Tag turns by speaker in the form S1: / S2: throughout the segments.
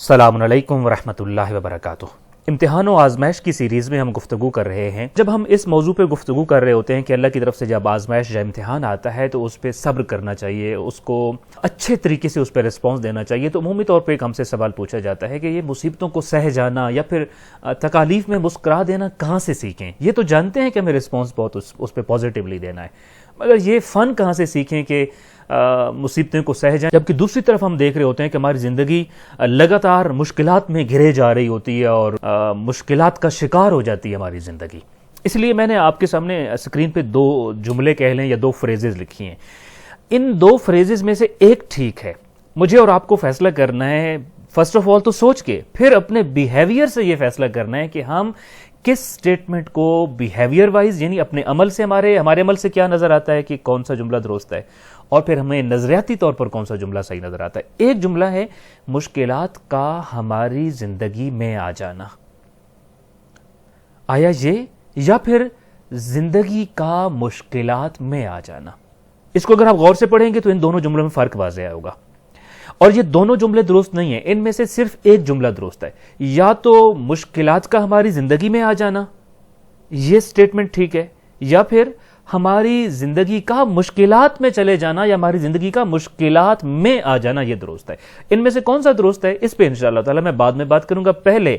S1: السلام علیکم ورحمۃ اللہ وبرکاتہ۔ امتحان و آزمائش کی سیریز میں ہم گفتگو کر رہے ہیں۔ جب ہم اس موضوع پہ گفتگو کر رہے ہوتے ہیں کہ اللہ کی طرف سے جب آزمائش یا امتحان آتا ہے تو اس پہ صبر کرنا چاہیے، اس کو اچھے طریقے سے اس پہ رسپانس دینا چاہیے، تو عمومی طور پہ ایک ہم سے سوال پوچھا جاتا ہے کہ یہ مصیبتوں کو سہ جانا یا پھر تکالیف میں مسکرا دینا کہاں سے سیکھیں؟ یہ تو جانتے ہیں کہ ہمیں رسپانس بہت اس پہ پازیٹیولی دینا ہے، مگر یہ فن کہاں سے سیکھیں کہ مصیبتیں کو سہ جائیں؟ جبکہ دوسری طرف ہم دیکھ رہے ہوتے ہیں کہ ہماری زندگی لگاتار مشکلات میں گھرے جا رہی ہوتی ہے اور مشکلات کا شکار ہو جاتی ہے ہماری زندگی۔ اس لیے میں نے آپ کے سامنے اسکرین پہ دو جملے کہہ لیں یا دو فریزز لکھی ہیں۔ ان دو فریزز میں سے ایک ٹھیک ہے، مجھے اور آپ کو فیصلہ کرنا ہے فرسٹ آف آل تو سوچ کے، پھر اپنے بیہیویئر سے یہ فیصلہ کرنا ہے کہ ہم کس سٹیٹمنٹ کو بیہیویئر وائز یعنی اپنے عمل سے ہمارے عمل سے کیا نظر آتا ہے کہ کون سا جملہ درست ہے، اور پھر ہمیں نظریاتی طور پر کون سا جملہ صحیح نظر آتا ہے۔ ایک جملہ ہے مشکلات کا ہماری زندگی میں آ جانا، آیا یہ، یا پھر زندگی کا مشکلات میں آ جانا؟ اس کو اگر آپ غور سے پڑھیں گے تو ان دونوں جملوں میں فرق واضح ہوگا، اور یہ دونوں جملے درست نہیں ہیں، ان میں سے صرف ایک جملہ درست ہے۔ یا تو مشکلات کا ہماری زندگی میں آ جانا، یہ سٹیٹمنٹ ٹھیک ہے، یا پھر ہماری زندگی کا مشکلات میں چلے جانا یا ہماری زندگی کا مشکلات میں آ جانا، یہ درست ہے۔ ان میں سے کون سا درست ہے اس پہ انشاءاللہ تعالی میں بعد میں بات کروں گا۔ پہلے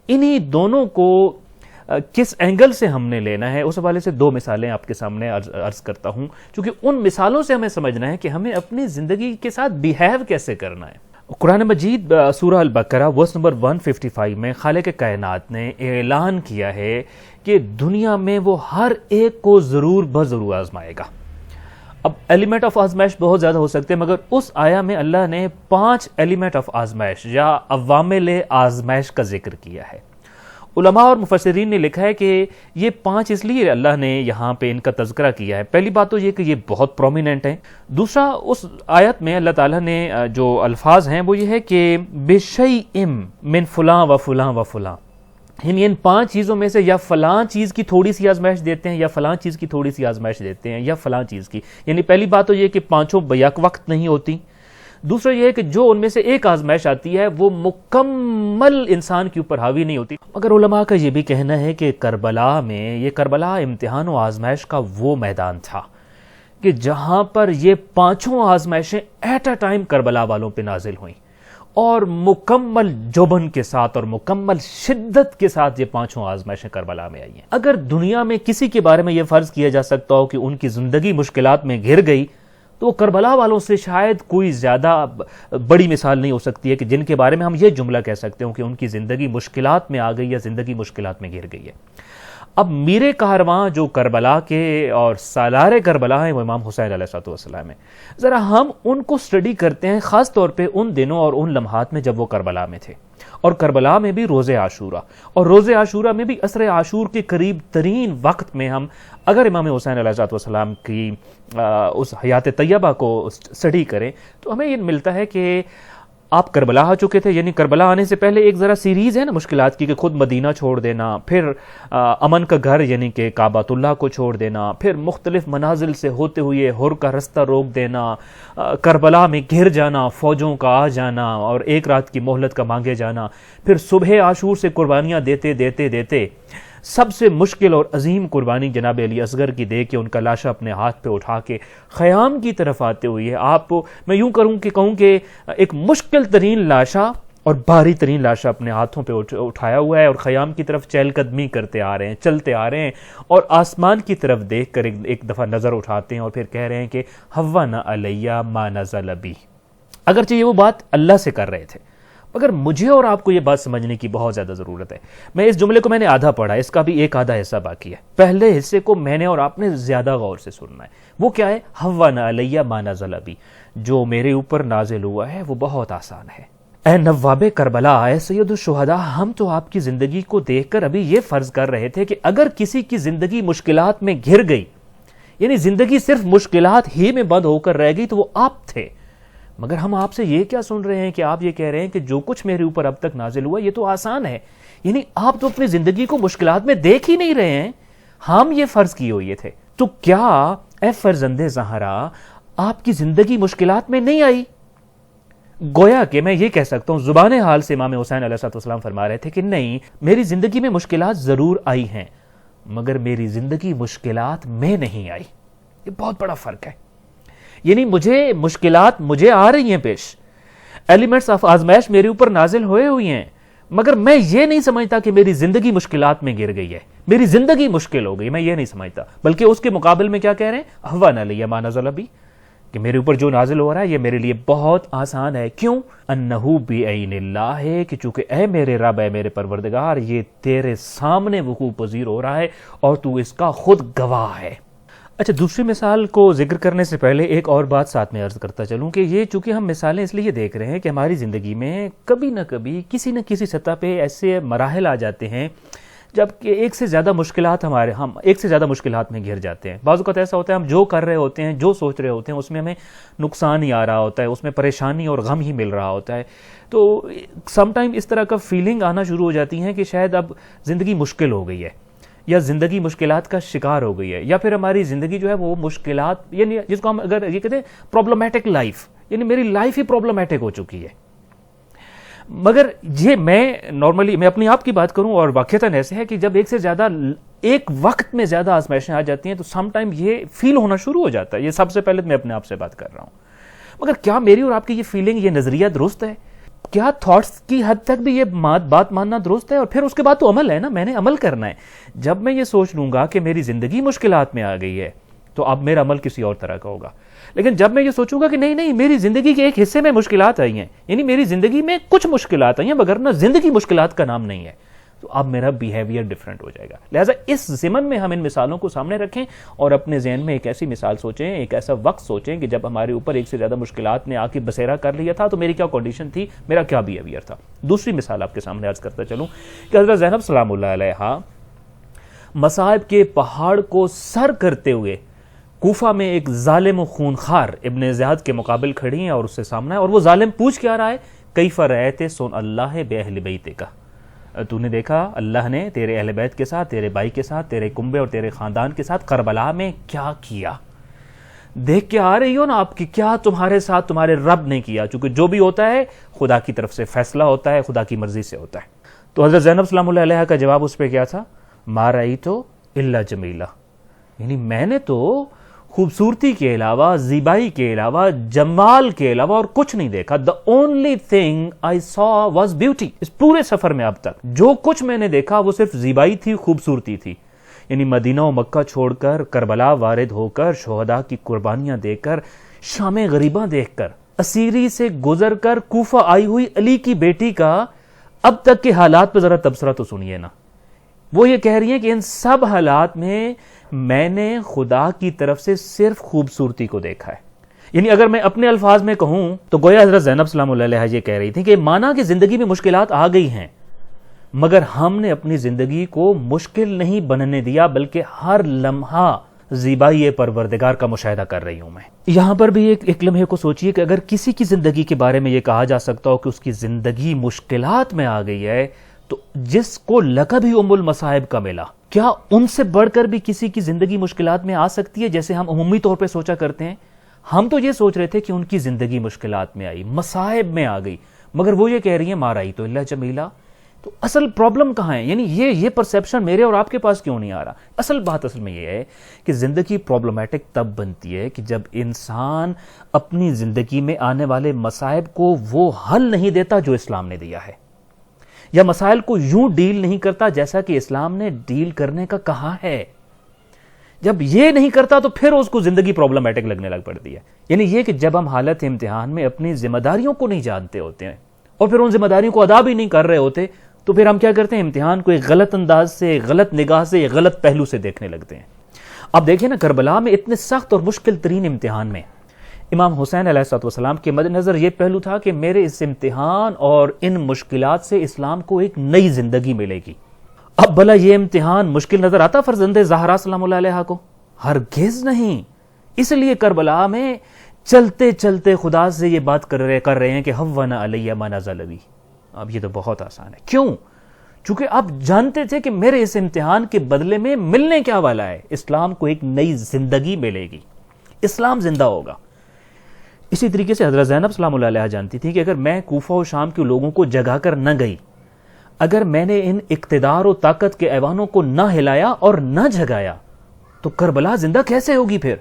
S1: انہی دونوں کو کس اینگل سے ہم نے لینا ہے اس حوالے سے دو مثالیں آپ کے سامنے عرض کرتا ہوں، چونکہ ان مثالوں سے ہمیں سمجھنا ہے کہ ہمیں اپنی زندگی کے ساتھ بیہیو کیسے کرنا ہے۔ قرآن مجید سورہ البقرہ ورس نمبر 155 میں خالق کائنات نے اعلان کیا ہے کہ دنیا میں وہ ہر ایک کو ضرور بضرور آزمائے گا۔ اب ایلیمنٹ آف آزمائش بہت زیادہ ہو سکتے ہیں، مگر اس آیا میں اللہ نے 5 ایلیمنٹ آف آزمائش یا عوامل آزمائش کا ذکر کیا ہے۔ علماء اور مفسرین نے لکھا ہے کہ یہ 5 اس لیے اللہ نے یہاں پہ ان کا تذکرہ کیا ہے۔ پہلی بات تو یہ کہ یہ بہت پرومیننٹ ہیں۔ دوسرا، اس آیت میں اللہ تعالیٰ نے جو الفاظ ہیں وہ یہ ہے کہ بِشَيْءٍ مِّن فلاں و فلاں و فلاں، یعنی ان 5 چیزوں میں سے یا فلاں چیز کی تھوڑی سی آزمائش دیتے ہیں، یا فلاں چیز کی تھوڑی سی آزمائش دیتے ہیں، یا فلاں چیز کی، یعنی پہلی بات تو یہ کہ پانچوں بیک وقت نہیں ہوتی۔ دوسرا یہ ہے کہ جو ان میں سے ایک آزمائش آتی ہے وہ مکمل انسان کے اوپر حاوی نہیں ہوتی۔ مگر علماء کا یہ بھی کہنا ہے کہ کربلا امتحان و آزمائش کا وہ میدان تھا کہ جہاں پر یہ 5 آزمائشیں ایٹ اے ٹائم کربلا والوں پہ نازل ہوئیں، اور مکمل جبن کے ساتھ اور مکمل شدت کے ساتھ یہ 5 آزمائشیں کربلا میں آئی ہیں۔ اگر دنیا میں کسی کے بارے میں یہ فرض کیا جا سکتا ہو کہ ان کی زندگی مشکلات میں گھر گئی، تو وہ کربلا والوں سے شاید کوئی زیادہ بڑی مثال نہیں ہو سکتی ہے کہ جن کے بارے میں ہم یہ جملہ کہہ سکتے ہوں کہ ان کی زندگی مشکلات میں آ گئی یا زندگی مشکلات میں گر گئی ہے۔ اب میرے کارواں جو کربلا کے اور سالار کربلا ہیں وہ امام حسین علیہ السلام ہیں، ذرا ہم ان کو سٹڈی کرتے ہیں، خاص طور پہ ان دنوں اور ان لمحات میں جب وہ کربلا میں تھے، اور کربلا میں بھی روز عاشورہ، اور روز عاشورہ میں بھی عصر عاشور کے قریب ترین وقت میں ہم اگر امام حسین علیہ السلام کی اس حیات طیبہ کو سٹڈی کریں تو ہمیں یہ ملتا ہے کہ آپ کربلا آ چکے تھے، یعنی کربلا آنے سے پہلے ایک ذرا سیریز ہے نا مشکلات کی، کہ خود مدینہ چھوڑ دینا، پھر امن کا گھر یعنی کہ کعبۃ اللہ کو چھوڑ دینا، پھر مختلف منازل سے ہوتے ہوئے ہر کا رستہ روک دینا، کربلا میں گھر جانا، فوجوں کا آ جانا اور ایک رات کی مہلت کا مانگے جانا، پھر صبح عاشور سے قربانیاں دیتے دیتے دیتے سب سے مشکل اور عظیم قربانی جناب علی اصغر کی دے کے ان کا لاشا اپنے ہاتھ پہ اٹھا کے خیام کی طرف آتے ہوئے میں یوں کہوں کہ ایک مشکل ترین لاشا اور بھاری ترین لاشا اپنے ہاتھوں پہ اٹھایا ہوا ہے، اور خیام کی طرف چہل قدمی کرتے آ رہے ہیں، چلتے آ رہے ہیں، اور آسمان کی طرف دیکھ کر ایک دفعہ نظر اٹھاتے ہیں اور پھر کہہ رہے ہیں کہ حوّن علیہ ما نزل بی۔ اگرچہ یہ وہ بات اللہ سے کر رہے تھے، مگر مجھے اور آپ کو یہ بات سمجھنے کی بہت زیادہ ضرورت ہے۔ اس جملے کو میں نے آدھا پڑھا، اس کا بھی ایک آدھا حصہ باقی ہے۔ پہلے حصے کو میں نے اور آپ نے زیادہ غور سے سننا ہے۔ وہ کیا ہے؟ حوّن علیہ ما نزل بی، جو میرے اوپر نازل ہوا ہے وہ بہت آسان ہے۔ اے نواب کربلا، اے سید الشہداء، ہم تو آپ کی زندگی کو دیکھ کر ابھی یہ فرض کر رہے تھے کہ اگر کسی کی زندگی مشکلات میں گھر گئی، یعنی زندگی صرف مشکلات ہی میں بند ہو کر رہ گئی، تو وہ آپ تھے۔ مگر ہم آپ سے یہ کیا سن رہے ہیں کہ آپ یہ کہہ رہے ہیں کہ جو کچھ میرے اوپر اب تک نازل ہوا یہ تو آسان ہے، یعنی آپ تو اپنی زندگی کو مشکلات میں دیکھ ہی نہیں رہے ہیں۔ ہم یہ فرض کیے ہوئے تھے، تو کیا اے فرزند زہرا آپ کی زندگی مشکلات میں نہیں آئی؟ گویا کہ میں یہ کہہ سکتا ہوں زبان حال سے امام حسین علیہ السلام فرما رہے تھے کہ نہیں، میری زندگی میں مشکلات ضرور آئی ہیں مگر میری زندگی مشکلات میں نہیں آئی. یہ بہت بڑا فرق ہے. یعنی مشکلات مجھے آ رہی ہیں پیش، ایلیمنٹس آف آزمائش میرے اوپر نازل ہوئے ہوئی ہیں، مگر میں یہ نہیں سمجھتا کہ میری زندگی مشکلات میں گر گئی ہے، میری زندگی مشکل ہو گئی، میں یہ نہیں سمجھتا. بلکہ اس کے مقابل میں کیا کہہ رہے ہیں؟ احوان علی ما نزل بی، کہ میرے اوپر جو نازل ہو رہا ہے یہ میرے لیے بہت آسان ہے. کیوں؟ انہو بعین اللہ ہے، کہ چونکہ اے میرے رب، اے میرے پروردگار، یہ تیرے سامنے وقوع پذیر ہو رہا ہے اور تو اس کا خود گواہ ہے. اچھا، دوسری مثال کو ذکر کرنے سے پہلے ایک اور بات ساتھ میں عرض کرتا چلوں کہ یہ چونکہ ہم مثالیں اس لیے دیکھ رہے ہیں کہ ہماری زندگی میں کبھی نہ کبھی کسی نہ کسی سطح پہ ایسے مراحل آ جاتے ہیں جب کہ ایک سے زیادہ مشکلات میں گھر جاتے ہیں. بعض اوقات ایسا ہوتا ہے ہم جو کر رہے ہوتے ہیں، جو سوچ رہے ہوتے ہیں، اس میں ہمیں نقصان ہی آ رہا ہوتا ہے، اس میں پریشانی اور غم ہی مل رہا ہوتا ہے. تو سم ٹائم اس طرح کا فیلنگ آنا شروع ہو جاتی ہیں کہ شاید اب زندگی مشکل ہو گئی ہے، یا زندگی مشکلات کا شکار ہو گئی ہے، یا پھر ہماری زندگی جو ہے وہ مشکلات، یعنی جس کو ہم اگر یہ کہتے ہیں پرابلمٹک لائف، یعنی میری لائف ہی پرابلمٹک ہو چکی ہے. مگر یہ میں نارملی میں اپنی آپ کی بات کروں اور واقعتاً ایسے ہے کہ جب ایک وقت میں زیادہ آزمائشیں آ جاتی ہیں تو سم ٹائم یہ فیل ہونا شروع ہو جاتا ہے. یہ سب سے پہلے میں اپنے آپ سے بات کر رہا ہوں. مگر کیا میری اور آپ کی یہ فیلنگ، یہ نظریہ درست ہے؟ کیا تھاٹس کی حد تک بھی یہ بات ماننا درست ہے؟ اور پھر اس کے بعد تو عمل ہے نا، میں نے عمل کرنا ہے. جب میں یہ سوچ لوں گا کہ میری زندگی مشکلات میں آ گئی ہے تو اب میرا عمل کسی اور طرح کا ہوگا. لیکن جب میں یہ سوچوں گا کہ نہیں میری زندگی کے ایک حصے میں مشکلات آئی ہیں، یعنی میری زندگی میں کچھ مشکلات آئی ہیں مگر نہ زندگی مشکلات کا نام نہیں ہے، تو اب میرا بیہیویئر ڈیفرنٹ ہو جائے گا. لہٰذا اس ضمن میں ہم ان مثالوں کو سامنے رکھیں اور اپنے ذہن میں ایک ایسی مثال سوچیں، ایک ایسا وقت سوچیں کہ جب ہمارے اوپر ایک سے زیادہ مشکلات نے آ کے بسیرا کر لیا تھا تو میری کیا کنڈیشن تھی، میرا کیا بیہیویئر تھا. دوسری مثال آپ کے سامنے عرض کرتا چلوں کہ حضرت زینب سلام اللہ علیہا مصائب کے پہاڑ کو سر کرتے ہوئے کوفہ میں ایک ظالم و خونخوار ابن زیاد کے مقابل کھڑی ہیں اور اس سے سامنا ہے، اور وہ ظالم پوچھ کیا رہا ہے؟ کیف رأیت صنع اللہ بأہل بیتک، تو نے دیکھا اللہ نے تیرے اہل بیت کے ساتھ، تیرے بھائی کے ساتھ، تیرے کنبے اور تیرے خاندان کے ساتھ کربلا میں کیا کیا؟ دیکھ کے آ رہی ہو نا آپ کی، کیا تمہارے ساتھ تمہارے رب نے کیا؟ چونکہ جو بھی ہوتا ہے خدا کی طرف سے فیصلہ ہوتا ہے، خدا کی مرضی سے ہوتا ہے. تو حضرت زینب سلام اللہ علیہ کا جواب اس پہ کیا تھا؟ ما رأیت الا جمیلہ، یعنی میں نے تو خوبصورتی کے علاوہ، زیبائی کے علاوہ، جمال کے علاوہ اور کچھ نہیں دیکھا. the only thing I saw was beauty. اس پورے سفر میں اب تک جو کچھ میں نے دیکھا وہ صرف زیبائی تھی، خوبصورتی تھی. یعنی مدینہ و مکہ چھوڑ کر، کربلا وارد ہو کر، شہداء کی قربانیاں دیکھ کر، شام غریباں دیکھ کر، اسیری سے گزر کر کوفہ آئی ہوئی علی کی بیٹی کا اب تک کے حالات پہ ذرا تبصرہ تو سنیے نا. وہ یہ کہہ رہی ہیں کہ ان سب حالات میں نے خدا کی طرف سے صرف خوبصورتی کو دیکھا ہے. یعنی اگر میں اپنے الفاظ میں کہوں تو گویا حضرت زینب سلام اللہ علیہ یہ کہہ رہی تھی کہ مانا کہ زندگی میں مشکلات آ گئی ہیں مگر ہم نے اپنی زندگی کو مشکل نہیں بننے دیا، بلکہ ہر لمحہ زیبائی پروردگار کا مشاہدہ کر رہی ہوں میں. یہاں پر بھی ایک لمحے کو سوچئے کہ اگر کسی کی زندگی کے بارے میں یہ کہا جا سکتا ہو کہ اس کی زندگی مشکلات میں آ گئی ہے، تو جس کو لقب ہی ام المصائب کا ملا، کیا ان سے بڑھ کر بھی کسی کی زندگی مشکلات میں آ سکتی ہے جیسے ہم عمومی طور پہ سوچا کرتے ہیں؟ ہم تو یہ سوچ رہے تھے کہ ان کی زندگی مشکلات میں آئی، مصائب میں آ گئی، مگر وہ یہ کہہ رہی ہیں ما رأیت الا جمیلہ. تو اصل پرابلم کہاں ہے؟ یعنی یہ پرسیپشن میرے اور آپ کے پاس کیوں نہیں آ رہا؟ اصل بات اصل میں یہ ہے کہ زندگی پرابلمٹک تب بنتی ہے کہ جب انسان اپنی زندگی میں آنے والے مصائب کو وہ حل نہیں دیتا جو اسلام نے دیا ہے، یا مسائل کو یوں ڈیل نہیں کرتا جیسا کہ اسلام نے ڈیل کرنے کا کہا ہے. جب یہ نہیں کرتا تو پھر اس کو زندگی پرابلمٹک لگنے لگ پڑتی ہے. یعنی یہ کہ جب ہم حالت امتحان میں اپنی ذمہ داریوں کو نہیں جانتے ہوتے ہیں اور پھر ان ذمہ داریوں کو ادا بھی نہیں کر رہے ہوتے، تو پھر ہم کیا کرتے ہیں؟ امتحان کو ایک غلط انداز سے، غلط نگاہ سے، ایک غلط پہلو سے دیکھنے لگتے ہیں. اب دیکھیں نا، کربلا میں اتنے سخت اور مشکل ترین امتحان میں امام حسین علیہ السلام کے مد نظر یہ پہلو تھا کہ میرے اس امتحان اور ان مشکلات سے اسلام کو ایک نئی زندگی ملے گی. اب بھلا یہ امتحان مشکل نظر آتا فرزند زہرا سلام اللہ علیہ کو؟ ہرگز نہیں. اس لیے کربلا میں چلتے چلتے خدا سے یہ بات کر رہے ہیں کہ حون علی ما نزل بی. اب یہ تو بہت آسان ہے. کیوں؟ چونکہ آپ جانتے تھے کہ میرے اس امتحان کے بدلے میں ملنے کیا والا ہے؟ اسلام کو ایک نئی زندگی ملے گی، اسلام زندہ ہوگا. اسی طریقے سے حضرت زینب سلام اللہ علیہ جانتی تھی کہ اگر میں کوفہ و شام کے لوگوں کو جگا کر نہ گئی، اگر میں نے ان اقتدار و طاقت کے ایوانوں کو نہ ہلایا اور نہ جگایا تو کربلا زندہ کیسے ہوگی پھر؟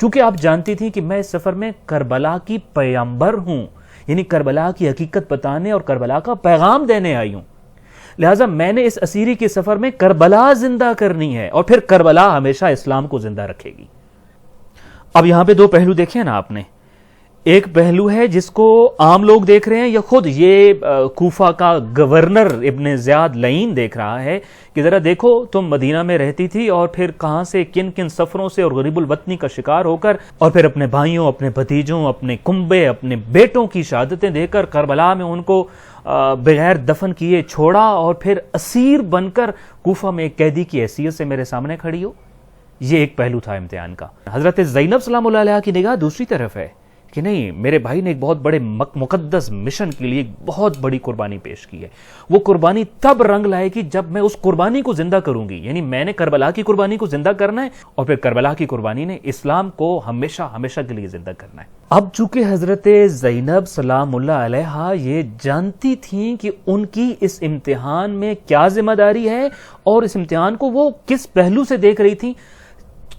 S1: چونکہ آپ جانتی تھی کہ میں اس سفر میں کربلا کی پیغمبر ہوں، یعنی کربلا کی حقیقت بتانے اور کربلا کا پیغام دینے آئی ہوں، لہٰذا میں نے اس اسیری کے سفر میں کربلا زندہ کرنی ہے، اور پھر کربلا ہمیشہ اسلام کو زندہ رکھے گی۔ اب یہاں پہ دو پہلو دیکھیں نا آپ نے، ایک پہلو ہے جس کو عام لوگ دیکھ رہے ہیں یا خود یہ کوفہ کا گورنر ابن زیاد لعین دیکھ رہا ہے کہ ذرا دیکھو تم مدینہ میں رہتی تھی اور پھر کہاں سے کن کن سفروں سے اور غریب الوطنی کا شکار ہو کر اور پھر اپنے بھائیوں، اپنے بھتیجوں، اپنے کنبے، اپنے بیٹوں کی شہادتیں دے کر کربلا میں ان کو بغیر دفن کیے چھوڑا اور پھر اسیر بن کر کوفہ میں ایک قیدی کی حیثیت سے میرے سامنے کھڑی ہو۔ یہ ایک پہلو تھا امتحان کا۔ حضرت زینب سلام اللہ علیہ کی نگاہ دوسری طرف ہے کہ نہیں، میرے بھائی نے ایک بہت بڑے مقدس مشن کے لیے ایک بہت بڑی قربانی پیش کی ہے، وہ قربانی تب رنگ لائے گی جب میں اس قربانی کو زندہ کروں گی، یعنی میں نے کربلا کی قربانی کو زندہ کرنا ہے اور پھر کربلا کی قربانی نے اسلام کو ہمیشہ ہمیشہ کے لیے زندہ کرنا ہے۔ اب چونکہ حضرت زینب سلام اللہ علیہ یہ جانتی تھیں کہ ان کی اس امتحان میں کیا ذمہ داری ہے اور اس امتحان کو وہ کس پہلو سے دیکھ رہی تھیں،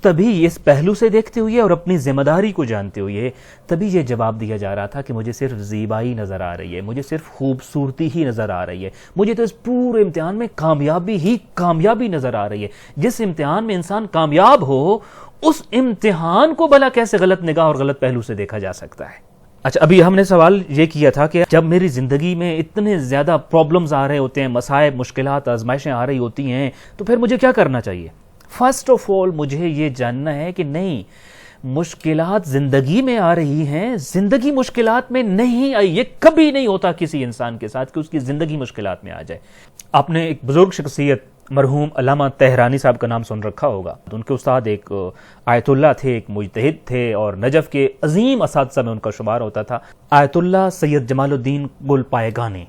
S1: تبھی اس پہلو سے دیکھتے ہوئے اور اپنی ذمہ داری کو جانتے ہوئے تبھی یہ جواب دیا جا رہا تھا کہ مجھے صرف زیبائی نظر آ رہی ہے، مجھے صرف خوبصورتی ہی نظر آ رہی ہے، مجھے تو اس پورے امتحان میں کامیابی ہی کامیابی نظر آ رہی ہے۔ جس امتحان میں انسان کامیاب ہو اس امتحان کو بھلا کیسے غلط نگاہ اور غلط پہلو سے دیکھا جا سکتا ہے؟ اچھا، ابھی ہم نے سوال یہ کیا تھا کہ جب میری زندگی میں اتنے زیادہ پرابلمز آ رہے ہوتے ہیں، مصائب، مشکلات، آزمائشیں آ رہی ہوتی ہیں، تو پھر مجھے کیا کرنا چاہیے؟ فرسٹ آف آل مجھے یہ جاننا ہے کہ نہیں، مشکلات زندگی میں آ رہی ہیں، زندگی مشکلات میں نہیں آئی۔ یہ کبھی نہیں ہوتا کسی انسان کے ساتھ کہ اس کی زندگی مشکلات میں آ جائے۔ آپ نے ایک بزرگ شخصیت مرحوم علامہ طہرانی صاحب کا نام سن رکھا ہوگا، ان کے استاد ایک آیت اللہ تھے، ایک مجتہد تھے اور نجف کے عظیم اساتذہ میں ان کا شمار ہوتا تھا، آیت اللہ سید جمال الدین گل پائگانی۔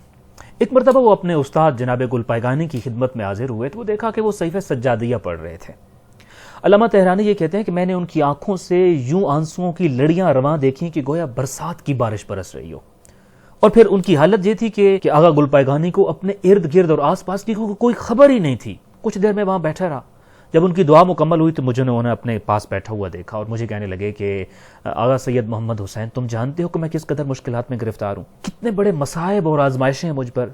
S1: ایک مرتبہ وہ اپنے استاد جناب گل پائگانی کی خدمت میں حاضر ہوئے تو وہ دیکھا کہ وہ صحیفہ سجادیہ پڑھ رہے تھے۔ علامہ طہرانی یہ کہتے ہیں کہ میں نے ان کی آنکھوں سے یوں آنسوؤں کی لڑیاں رواں دیکھیں کہ گویا برسات کی بارش برس رہی ہو، اور پھر ان کی حالت یہ تھی کہ آغا گل پائگانی کو اپنے ارد گرد اور آس پاس کی کوئی خبر ہی نہیں تھی۔ کچھ دیر میں وہاں بیٹھا رہا، جب ان کی دعا مکمل ہوئی تو مجھے انہیں اپنے پاس بیٹھا ہوا دیکھا اور مجھے کہنے لگے کہ آغا سید محمد حسین، تم جانتے ہو کہ میں کس قدر مشکلات میں گرفتار ہوں، کتنے بڑے مصائب اور آزمائشیں ہیں مجھ پر،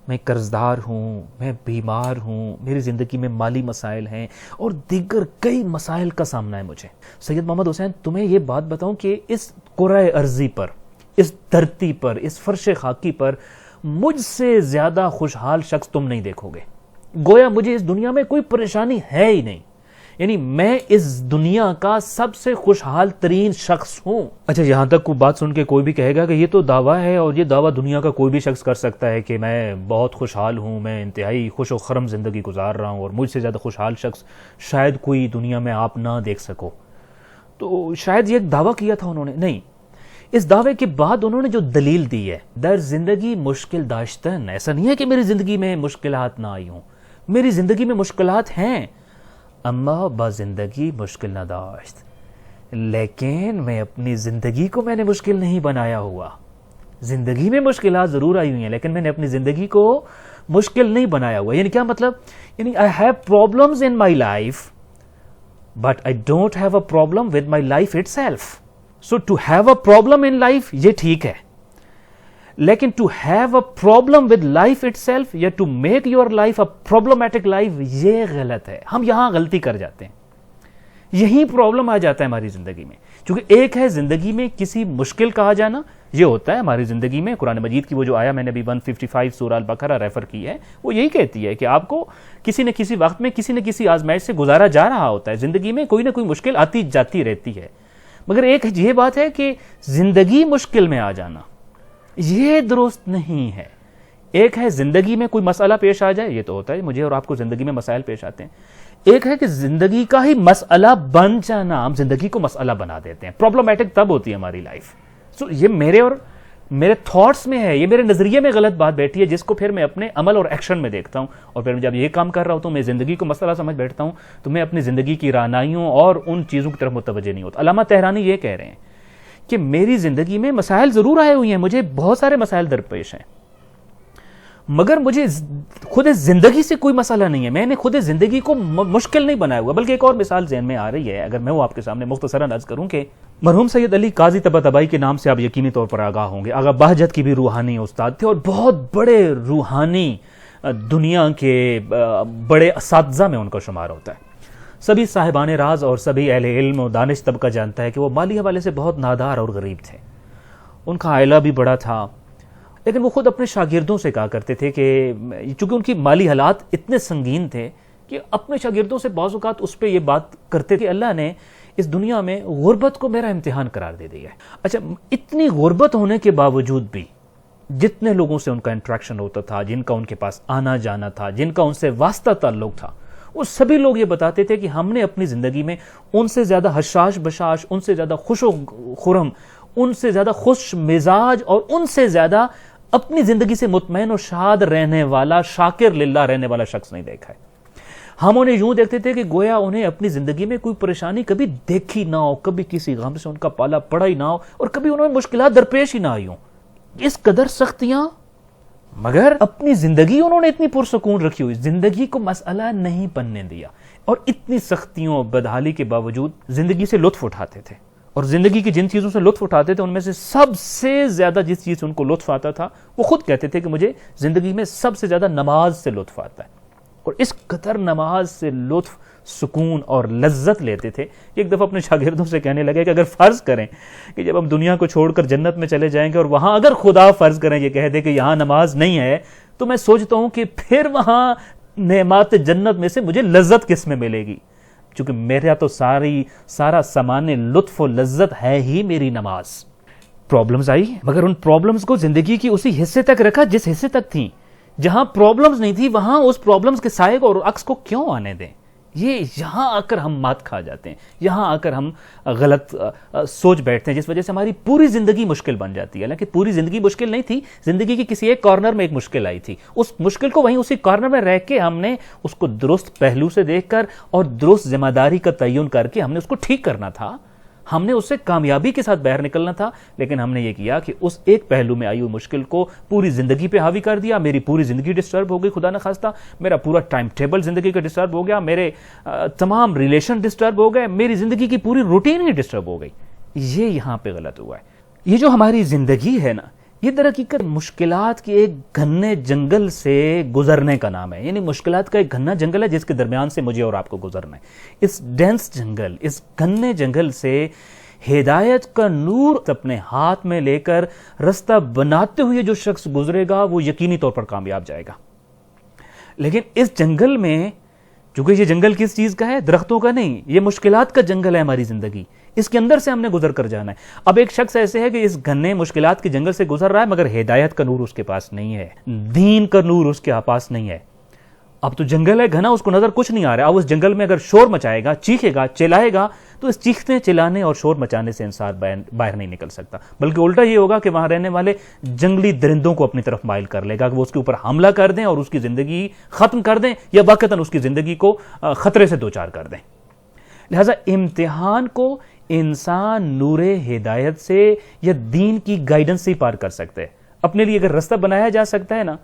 S1: میں قرضدار ہوں، میں بیمار ہوں، میری زندگی میں مالی مسائل ہیں اور دیگر کئی مسائل کا سامنا ہے مجھے۔ سید محمد حسین، تمہیں یہ بات بتاؤں کہ اس کرۂ ارضی پر، اس دھرتی پر، اس فرش خاکی پر مجھ سے زیادہ خوشحال شخص تم نہیں دیکھو گے۔ گویا مجھے اس دنیا میں کوئی پریشانی ہے ہی نہیں، یعنی میں اس دنیا کا سب سے خوشحال ترین شخص ہوں۔ اچھا، یہاں تک کوئی بات سن کے کوئی بھی کہے گا کہ یہ تو دعویٰ ہے اور یہ دعویٰ دنیا کا کوئی بھی شخص کر سکتا ہے کہ میں بہت خوشحال ہوں، میں انتہائی خوش و خرم زندگی گزار رہا ہوں اور مجھ سے زیادہ خوشحال شخص شاید کوئی دنیا میں آپ نہ دیکھ سکو۔ تو شاید یہ ایک دعویٰ کیا تھا انہوں نے؟ نہیں، اس دعوے کے بعد انہوں نے جو دلیل دی ہے، در زندگی مشکل داشتن، ایسا نہیں ہے کہ میری زندگی میں مشکلات نہ آئی ہوں، میری زندگی میں مشکلات ہیں، اما با زندگی مشکل نہ داشت، لیکن میں اپنی زندگی کو میں نے مشکل نہیں بنایا ہوا۔ زندگی میں مشکلات ضرور آئی ہوئی ہیں لیکن میں نے اپنی زندگی کو مشکل نہیں بنایا ہوا۔ یعنی کیا مطلب؟ یعنی I have problems in my life but I don't have a problem with my life itself. So to have a problem in life یہ ٹھیک ہے، لیکن to have a problem with life itself یا to make your life a problematic life یہ غلط ہے۔ ہم یہاں غلطی کر جاتے ہیں، یہی پرابلم آ جاتا ہے ہماری زندگی میں۔ چونکہ ایک ہے زندگی میں کسی مشکل کا آ جانا، یہ ہوتا ہے ہماری زندگی میں۔ قرآن مجید کی وہ جو آیا میں نے ابھی 155 سورہ البقرہ ریفر کی ہے، وہ یہی کہتی ہے کہ آپ کو کسی نہ کسی وقت میں کسی نہ کسی آزمائش سے گزارا جا رہا ہوتا ہے، زندگی میں کوئی نہ کوئی مشکل آتی جاتی رہتی ہے۔ مگر ایک یہ بات ہے کہ زندگی مشکل میں آ جانا یہ درست نہیں ہے۔ ایک ہے زندگی میں کوئی مسئلہ پیش آ جائے، یہ تو ہوتا ہے، مجھے اور آپ کو زندگی میں مسائل پیش آتے ہیں۔ ایک ہے کہ زندگی کا ہی مسئلہ بن جانا، ہم زندگی کو مسئلہ بنا دیتے ہیں، پرابلمٹک تب ہوتی ہے ہماری لائف۔ یہ میرے اور میرے تھاٹس میں ہے، یہ میرے نظریے میں غلط بات بیٹھی ہے جس کو پھر میں اپنے عمل اور ایکشن میں دیکھتا ہوں، اور پھر جب یہ کام کر رہا ہوں تو میں زندگی کو مسئلہ سمجھ بیٹھتا ہوں، تو میں اپنی زندگی کی رہنمائیوں اور ان چیزوں کی طرف متوجہ نہیں ہوتا۔ علامہ طہرانی یہ کہہ رہے ہیں کہ میری زندگی میں مسائل ضرور آئے ہوئے ہیں, مجھے بہت سارے مسائل درپیش ہیں, مگر مجھے خود زندگی سے کوئی مسئلہ نہیں ہے. میں نے خود زندگی کو مشکل نہیں بنایا ہوا. بلکہ ایک اور مثال ذہن میں آ رہی ہے, اگر میں وہ آپ کے سامنے مختصراً عرض کروں کہ مرحوم سید علی قاضی طباطبائی کے نام سے آپ یقینی طور پر آگاہ ہوں گے. آغا بہجت کی بھی روحانی استاد تھے اور بہت بڑے روحانی دنیا کے بڑے اساتذہ میں ان کا شمار ہوتا ہے. سبھی صاحبان راز اور سبھی اہل علم و دانش طبقہ جانتا ہے کہ وہ مالی حوالے سے بہت نادار اور غریب تھے. ان کا عائلہ بھی بڑا تھا, لیکن وہ خود اپنے شاگردوں سے کہا کرتے تھے کہ چونکہ ان کی مالی حالات اتنے سنگین تھے کہ اپنے شاگردوں سے بعض اوقات اس پہ یہ بات کرتے کہ اللہ نے اس دنیا میں غربت کو میرا امتحان قرار دے دیا ہے. اچھا, اتنی غربت ہونے کے باوجود بھی جتنے لوگوں سے ان کا انٹریکشن ہوتا تھا, جن کا ان کے پاس آنا جانا تھا, جن کا ان سے واسطہ تعلق تھا, وہ سبھی لوگ یہ بتاتے تھے کہ ہم نے اپنی زندگی میں ان سے زیادہ حشاش بشاش, ان سے زیادہ خوش و خرم, ان سے زیادہ خوش مزاج اور ان سے زیادہ اپنی زندگی سے مطمئن و شاد رہنے والا, شاکر للہ رہنے والا شخص نہیں دیکھا ہے. ہم انہیں یوں دیکھتے تھے کہ گویا انہیں اپنی زندگی میں کوئی پریشانی کبھی دیکھی نہ ہو, کبھی کسی غم سے ان کا پالا پڑا ہی نہ ہو, اور کبھی انہوں نے مشکلات درپیش ہی نہ آئی ہوں. اس قدر سختیاں, مگر اپنی زندگی انہوں نے اتنی پرسکون رکھی ہوئی, زندگی کو مسئلہ نہیں بننے دیا, اور اتنی سختیوں بدحالی کے باوجود زندگی سے لطف اٹھاتے تھے. اور زندگی کی جن چیزوں سے لطف اٹھاتے تھے ان میں سے سب سے زیادہ جس چیز سے ان کو لطف آتا تھا, وہ خود کہتے تھے کہ مجھے زندگی میں سب سے زیادہ نماز سے لطف آتا ہے. اور اس قدر نماز سے لطف, سکون اور لذت لیتے تھے کہ ایک دفعہ اپنے شاگردوں سے کہنے لگے کہ اگر فرض کریں کہ جب ہم دنیا کو چھوڑ کر جنت میں چلے جائیں گے اور وہاں اگر خدا فرض کریں یہ کہہ دے کہ یہاں نماز نہیں ہے, تو میں سوچتا ہوں کہ پھر وہاں نعمات جنت میں سے مجھے لذت کس میں ملے گی, چونکہ میرا تو سارا سامان لطف و لذت ہے ہی میری نماز. پرابلمز آئی, مگر ان پرابلمز کو زندگی کی اسی حصے تک رکھا جس حصے تک تھیں. جہاں پرابلمز نہیں تھی وہاں اس پرابلمز کے سائے کو اور عکس کو کیوں آنے دیں. یہاں آ کر ہم مات کھا جاتے ہیں, یہاں آ کر ہم غلط سوچ بیٹھتے ہیں, جس وجہ سے ہماری پوری زندگی مشکل بن جاتی ہے. حالانکہ پوری زندگی مشکل نہیں تھی, زندگی کی کسی ایک کارنر میں ایک مشکل آئی تھی. اس مشکل کو وہیں اسی کارنر میں رہ کے ہم نے اس کو درست پہلو سے دیکھ کر اور درست ذمہ داری کا تعین کر کے ہم نے اس کو ٹھیک کرنا تھا, ہم نے اس سے کامیابی کے ساتھ باہر نکلنا تھا. لیکن ہم نے یہ کیا کہ اس ایک پہلو میں آئی ہوئی مشکل کو پوری زندگی پہ حاوی کر دیا. میری پوری زندگی ڈسٹرب ہو گئی خدا نہ خواستہ, میرا پورا ٹائم ٹیبل زندگی کا ڈسٹرب ہو گیا, میرے تمام ریلیشن ڈسٹرب ہو گئے, میری زندگی کی پوری روٹین ہی ڈسٹرب ہو گئی. یہ یہاں پہ غلط ہوا ہے. یہ جو ہماری زندگی ہے نا, یہ در حقیقت مشکلات کے ایک گھنے جنگل سے گزرنے کا نام ہے. یعنی مشکلات کا ایک گھنا جنگل ہے جس کے درمیان سے مجھے اور آپ کو گزرنا ہے. اس ڈینس جنگل, اس گھنے جنگل سے ہدایت کا نور اپنے ہاتھ میں لے کر رستہ بناتے ہوئے جو شخص گزرے گا وہ یقینی طور پر کامیاب جائے گا. لیکن اس جنگل میں, چونکہ یہ جنگل کس چیز کا ہے, درختوں کا نہیں, یہ مشکلات کا جنگل ہے ہماری زندگی, اس کے اندر سے ہم نے گزر کر جانا ہے. اب ایک شخص ایسے ہے کہ اس گھنے مشکلات کے جنگل سے گزر رہا ہے مگر ہدایت کا نور اس کے پاس نہیں ہے, دین کا نور اس کے پاس نہیں ہے. اب تو جنگل ہے گھنا, اس کو نظر کچھ نہیں آ رہا. اب اس جنگل میں اگر شور مچائے گا, چیخے گا, چلائے گا, تو اس چیخنے چلانے اور شور مچانے سے انسان باہر نہیں نکل سکتا. بلکہ الٹا یہ ہوگا کہ وہاں رہنے والے جنگلی درندوں کو اپنی طرف مائل کر لے گا کہ وہ اس کے اوپر حملہ کر دیں اور اس کی زندگی ختم کر دیں, یا واقعتاً اس کی زندگی کو خطرے سے دوچار کر دیں. لہذا امتحان کو انسان نور ہدایت سے یا دین کی گائیڈنس سے ہی پار کر سکتے ہیں. اپنے لیے اگر رستہ بنایا جا سکتا ہے نا,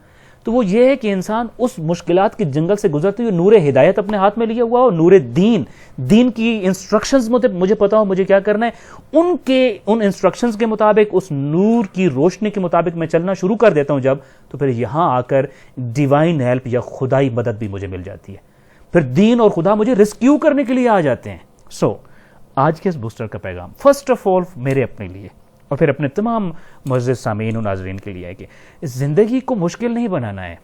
S1: تو وہ یہ ہے کہ انسان اس مشکلات کے جنگل سے گزرتے ہوئے نور ہدایت اپنے ہاتھ میں لیا ہوا ہو, نور دین کی انسٹرکشنز مجھے پتا ہو مجھے کیا کرنا ہے, ان انسٹرکشنز کے مطابق, اس نور کی روشنی کے مطابق میں چلنا شروع کر دیتا ہوں جب, تو پھر یہاں آ کر ڈیوائن ہیلپ یا خدائی مدد بھی مجھے مل جاتی ہے. پھر دین اور خدا مجھے ریسکیو کرنے کے لیے آ جاتے ہیں. آج کے اس بوسٹر کا پیغام فرسٹ آف آل میرے اپنے لیے اور پھر اپنے تمام معزز سامعین و ناظرین کے لیے ہے کہ زندگی کو مشکل نہیں بنانا ہے,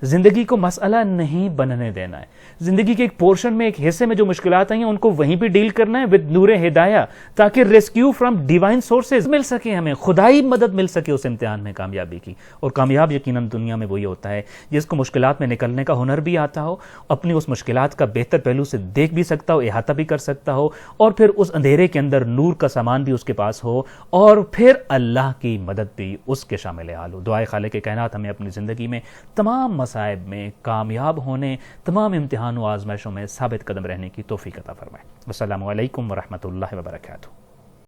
S1: زندگی کو مسئلہ نہیں بننے دینا ہے. زندگی کے ایک پورشن میں, ایک حصے میں جو مشکلات آئی ہیں ان کو وہیں پہ ڈیل کرنا ہے ود نور ہدایہ, تاکہ ریسکیو فرام ڈیوائن سورسز مل سکے, ہمیں خدائی مدد مل سکے اس امتحان میں کامیابی کی. اور کامیاب یقیناً دنیا میں وہی ہوتا ہے جس کو مشکلات میں نکلنے کا ہنر بھی آتا ہو, اپنی اس مشکلات کا بہتر پہلو سے دیکھ بھی سکتا ہو, احاطہ بھی کر سکتا ہو, اور پھر اس اندھیرے کے اندر نور کا سامان بھی اس کے پاس ہو, اور پھر اللہ کی مدد بھی اس کے شامل حال ہو. دعائے خالق کائنات ہمیں اپنی زندگی میں تمام مصائب میں کامیاب ہونے, تمام امتحان و آزمائشوں میں ثابت قدم رہنے کی توفیق عطا فرمائے. السلام علیکم ورحمۃ اللہ وبرکاتہ.